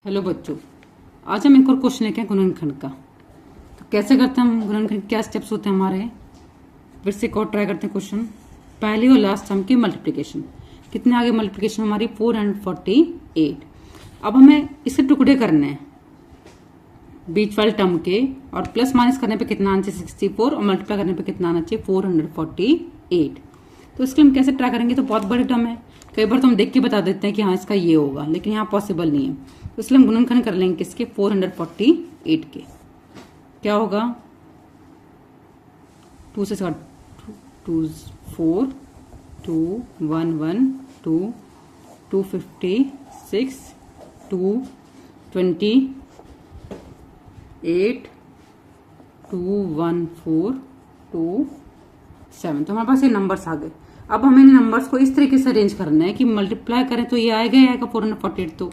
Hello बच्चों, आज हम एक और क्वेश्चन लेके आए गुणनखंड का। तो कैसे करते हैं हम गुणनखंड, क्या स्टेप्स होते हैं हमारे। फिर से एक और ट्राई करते हैं क्वेश्चन। पहली और लास्ट सम की मल्टीप्लिकेशन। कितने आगे मल्टीप्लिकेशन हमारी 448। अब हमें इसके टुकड़े करने हैं बीच वाले टर्म के, और प्लस माइनस करने पे कितना आना चाहिए 64, और मल्टीप्लाई करने पे कितना आना चाहिए 448। तो इसके हम कैसे ट्राई करेंगे। तो बहुत बड़ी टर्म है, कई बार तो हम देख के बता देते हैं कि हाँ इसका ये होगा, लेकिन यहाँ पॉसिबल नहीं है। तो इसलिए हम गुणनखंड कर लेंगे किसके 448 के। क्या होगा 2 से 2 4 2 1 1 2 256 2 28 2 1 4 2 7। तो हमारे पास ये नंबर्स आ गए। अब हमें इन नंबर्स को इस तरीके से अरेंज करना है कि मल्टीप्लाई करें तो ये आएगा ही आएगा 448। तो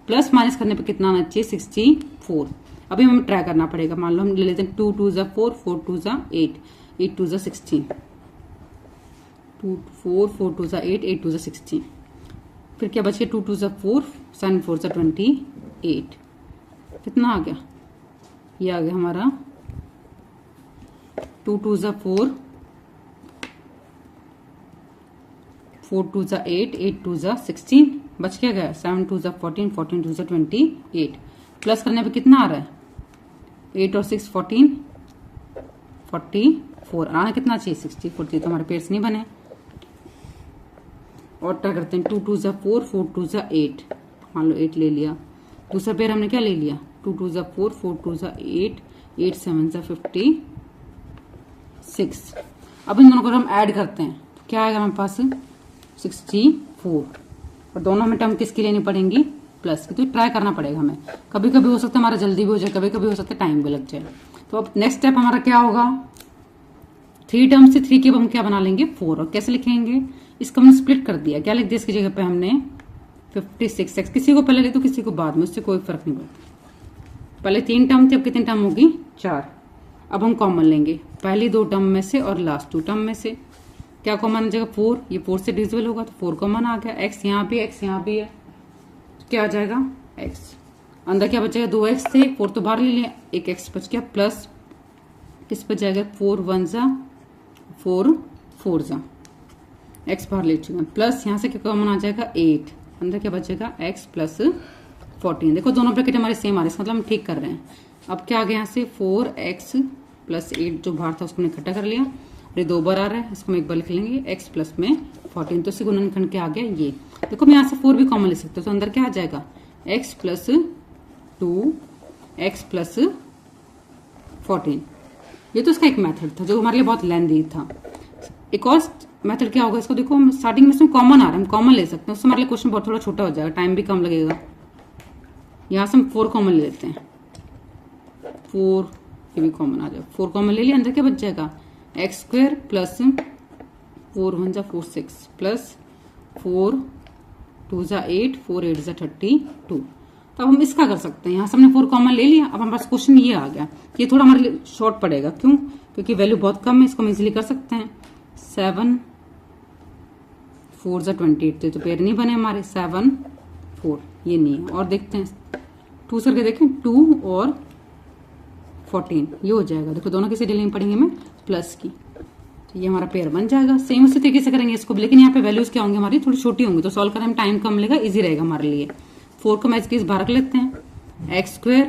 प्लस माइनस करने पे कितना आना चाहिए 64। अभी हमें ट्राई करना पड़ेगा। मान लो हम ले लेते हैं 2 2 4 4 2 8 8 2 16 2 4 4 2 8 8 2 16। फिर क्या बचे 2 2 4 7 4 28। कितना आ गया, ये आ गया हमारा 2 2 4 4 2 8 8 2 16। बच क्या गया 7 2 14 14 2 28। प्लस करने पे कितना आ रहा है 8 और 6 14 44। आना कितना चाहिए 64। तो हमारे पेयर्स नहीं बने। और ट्राई करते हैं 2 2 4 4 2 8। मान लो 8 ले लिया। दूसरा पेयर हमने क्या ले लिया 2 2 4 4 2 8 8 7 56। अब इन दोनों को हम ऐड करते हैं तो क्या आएगा हमारे पास 64। और दोनों में टर्म किसकी लेनी पड़ेंगी प्लस की। तो ट्राई करना पड़ेगा हमें। कभी कभी हो सकता है हमारा जल्दी भी हो जाए, कभी कभी हो सकता है टाइम भी लग जाए। तो अब नेक्स्ट स्टेप हमारा क्या होगा 3 टर्म से 3 के अब हम क्या बना लेंगे 4। और कैसे लिखेंगे, इसको हमने स्प्लिट कर दिया। क्या लिख दिया इसकी जगह पे हमने 56x। किसी को पहले ले तो किसी को बाद में, उससे कोई फर्क नहीं पड़ता। पहले 3 टर्म थी, अब कितनी टर्म होगी 4। अब हम कॉमन लेंगे पहली 2 टर्म में से और लास्ट 2 टर्म में से। क्या कॉमन आ जाएगा 4, ये 4 से डिविजिबल होगा तो 4 कॉमन आ गया। x यहाँ भी x यहाँ भी है, तो क्या आ जाएगा x। अंदर क्या बचेगा 2x थे, 4 तो बाहर ले लिया, एक x बच गया। प्लस किस पर जाएगा 4 1 जा 4 4 जा, x बाहर ले चुके हैं। प्लस यहाँ से क्या कॉमन आ जाएगा 8, अंदर क्या बचेगा x प्लस 14। देखो दोनों ब्रैकेट हमारे सेम आ रहे हैं, मतलब हम ठीक कर रहे हैं। अब क्या आ गया यहाँ से 4x प्लस 8 जो बाहर था उसको इकट्ठा कर लिया। ये 2 बार आ रहा है, इसको हम एक बार लिख लेंगे x प्लस में 14। तो इससे गुणनखंड क्या आ गया ये। देखो मैं यहाँ से 4 भी कॉमन ले सकते हो, तो अंदर क्या आ जाएगा x प्लस 2 x प्लस 14। ये तो इसका एक मेथड था जो हमारे लिए बहुत लेंथी था। एक और मेथड क्या होगा इसको देखो, हम स्टार्टिंग में इसमें कॉमन आ रहा है, हम कॉमन ले सकते हैं। उससे हमारे लिए क्वेश्चन बहुत थोड़ा छोटा हो जाएगा, टाइम भी कम लगेगा। यहाँ से हम 4 कॉमन ले लेते हैं, 4 ये भी कॉमन आ जाएगा। 4 कॉमन ले लिया, अंदर क्या बच जाएगा एक्स स्क्वायर प्लस 4 1 जा 4 6 प्लस 4 2 जा 8 4 8 जा 32। तो अब हम इसका कर सकते हैं। यहाँ से हमने 4 कॉमन ले लिया। अब हमारे पास क्वेश्चन ये आ गया। ये थोड़ा हमारे लिए शॉर्ट पड़ेगा, क्यों, क्योंकि वैल्यू बहुत कम है, इसको हम इजीली कर सकते हैं। 7 4 जा 28 तो पेयर नहीं बने हमारे, 7 4 ये नहीं है। और देखते हैं 2 करके देखें 2 और 14 ये हो जाएगा। देखो दोनों किसे लेनी पड़ेंगे हमें प्लस की, तो ये हमारा पेयर बन जाएगा। सेम उसी तरीके से करेंगे इसको, लेकिन यहाँ पे वैल्यूज क्या होंगी हमारी थोड़ी छोटी होंगी, तो सॉल्व करने में टाइम कम लेगा, इजी रहेगा हमारे लिए। 4 को मैच के इस बाहर रख लेते हैं। एक्स स्क्वायर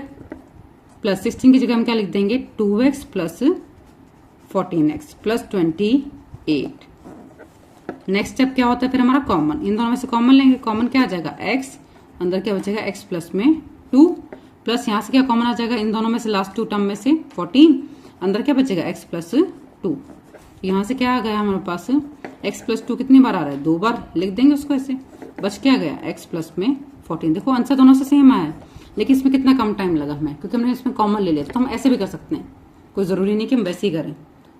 प्लस 16 की जगह हम क्या लिख देंगे 2x plus 14x plus 28। Next step क्या होता है फिर हमारा कॉमन। इन दोनों में से कॉमन लेंगे, कॉमन क्या आ जाएगा x, अंदर क्या बचेगा x प्लस में 2, प्लस यहाँ से क्या कॉमन आ जाएगा इन दोनों में से लास्ट 2 टर्म में से 14, अंदर क्या बचेगा x प्लस 2। यहाँ से क्या आ गया हमारे पास x प्लस 2 कितनी बार आ रहा है 2 बार, लिख देंगे उसको ऐसे। बच क्या गया x प्लस में 14। देखो आंसर दोनों से सेम आया, लेकिन इसमें कितना कम टाइम लगा हमें, क्योंकि हमने इसमें कॉमन ले लिया। तो हम ऐसे भी कर सकते हैं, कोई जरूरी नहीं कि हम वैसे ही करें।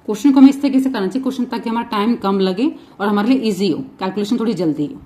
क्वेश्चन को हमें इस तरीके से करना चाहिए क्वेश्चन, ताकि हमारा टाइम कम लगे और हमारे लिए ईजी हो, कैलकुलेशन थोड़ी जल्दी हो।